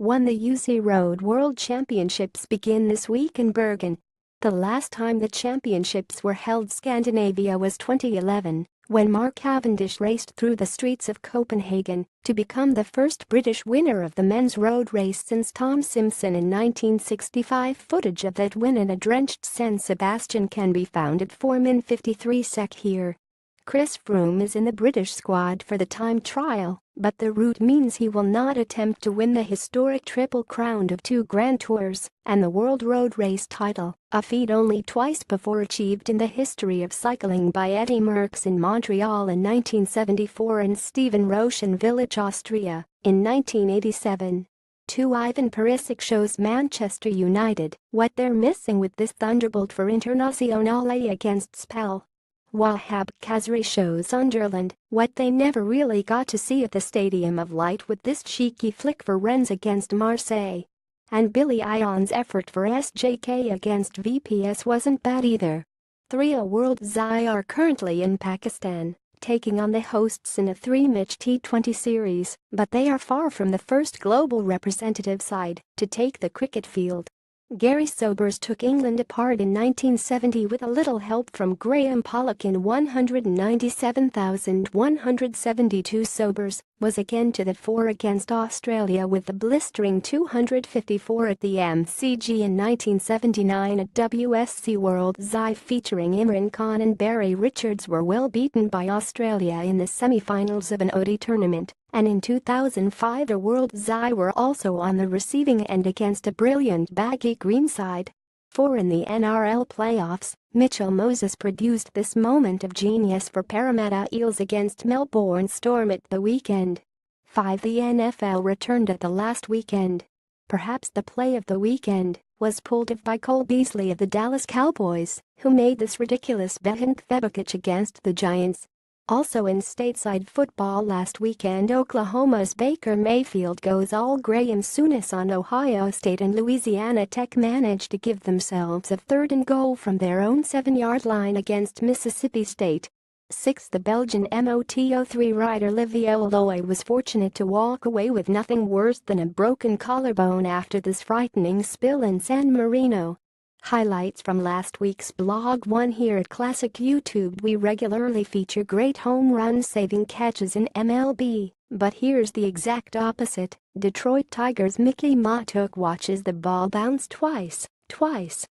won the UC Road World Championships begin this week in Bergen. The last time the championships were held Scandinavia was 2011, when Mark Cavendish raced through the streets of Copenhagen to become the first British winner of the men's road race since Tom Simpson in 1965. Footage of that win in a drenched San Sebastian can be found at 4min53 sec here. Chris Froome is in the British squad for the time trial, but the route means he will not attempt to win the historic Triple Crown of 2 Grand Tours and the World Road Race title, a feat only twice before achieved in the history of cycling by Eddy Merckx in Montreal in 1974 and Steven Roche in Villach, Austria, in 1987. Ivan Perisic shows Manchester United what they're missing with this thunderbolt for Internazionale against Spal. Wahab Khazri shows Sunderland what they never really got to see at the Stadium of Light with this cheeky flick for Rennes against Marseille. And Billy Ion's effort for SJK against VPS wasn't bad either. 3 World Xi are currently in Pakistan, taking on the hosts in a 3-match T20 series, but they are far from the first global representative side to take the cricket field. Gary Sobers took England apart in 1970 with a little help from Graham Pollock in 197,172. Sobers was again to the fore against Australia with the blistering 254 at the MCG in 1979 at WSC World Xi featuring Imran Khan and Barry Richards were well beaten by Australia in the semi-finals of an ODI tournament. And in 2005 the World Xi were also on the receiving end against a brilliant baggy green side. 4 in the NRL playoffs, Mitchell Moses produced this moment of genius for Parramatta Eels against Melbourne Storm at the weekend. 5 The NFL returned at the last weekend. Perhaps the play of the weekend was pulled off by Cole Beasley of the Dallas Cowboys, who made this ridiculous Behan Thebakich against the Giants. Also in stateside football last weekend, Oklahoma's Baker Mayfield goes all Graham Souness on Ohio State, and Louisiana Tech managed to give themselves a 3rd and goal from their own 7-yard line against Mississippi State. 6 The Belgian Moto3 rider Livio Loy was fortunate to walk away with nothing worse than a broken collarbone after this frightening spill in San Marino. Highlights from last week's Blog 1 here at Classic YouTube. We regularly feature great home run saving catches in MLB, but here's the exact opposite. Detroit Tigers' Mickey Matuk watches the ball bounce twice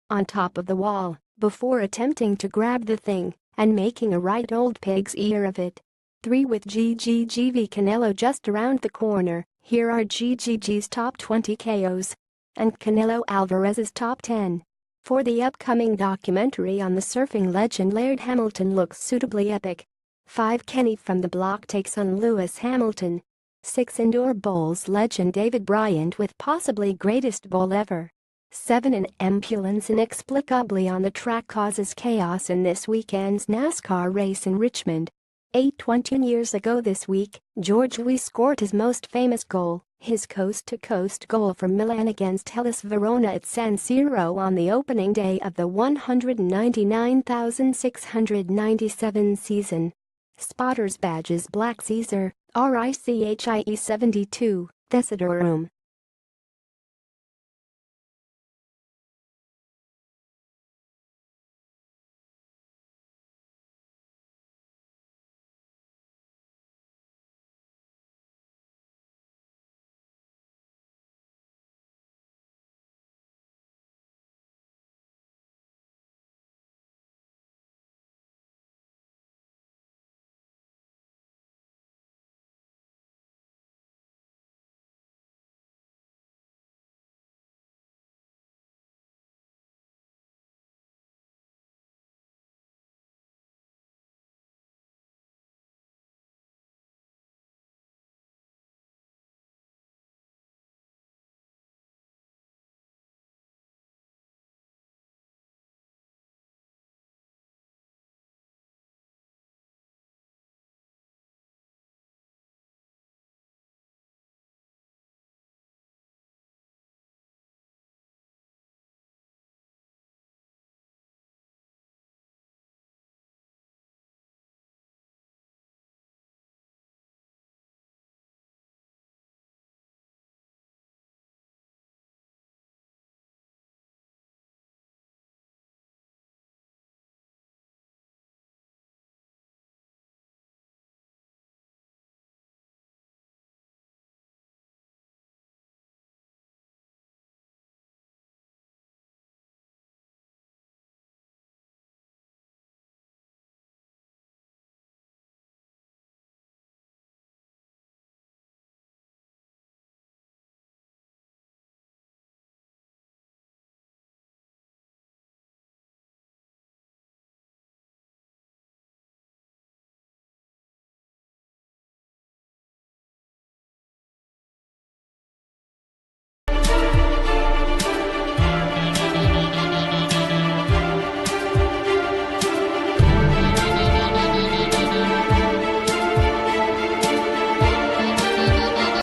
on top of the wall before attempting to grab the thing and making a right old pig's ear of it. 3 With GGGV Canelo just around the corner, here are GGG's top 20 KOs and Canelo Alvarez's top 10. For the upcoming documentary on the surfing legend Laird Hamilton looks suitably epic. 5 Kenny from the Block takes on Lewis Hamilton. 6 Indoor Bowls legend David Bryant with possibly greatest bowl ever. 7 An ambulance inexplicably on the track causes chaos in this weekend's NASCAR race in Richmond. 8 20 years ago this week, George Weah scored his most famous goal, his coast-to-coast goal for Milan against Hellas Verona at San Siro on the opening day of the 199,697 season. Spotters badges Black Caesar, RICHIE 72, Thesidorum,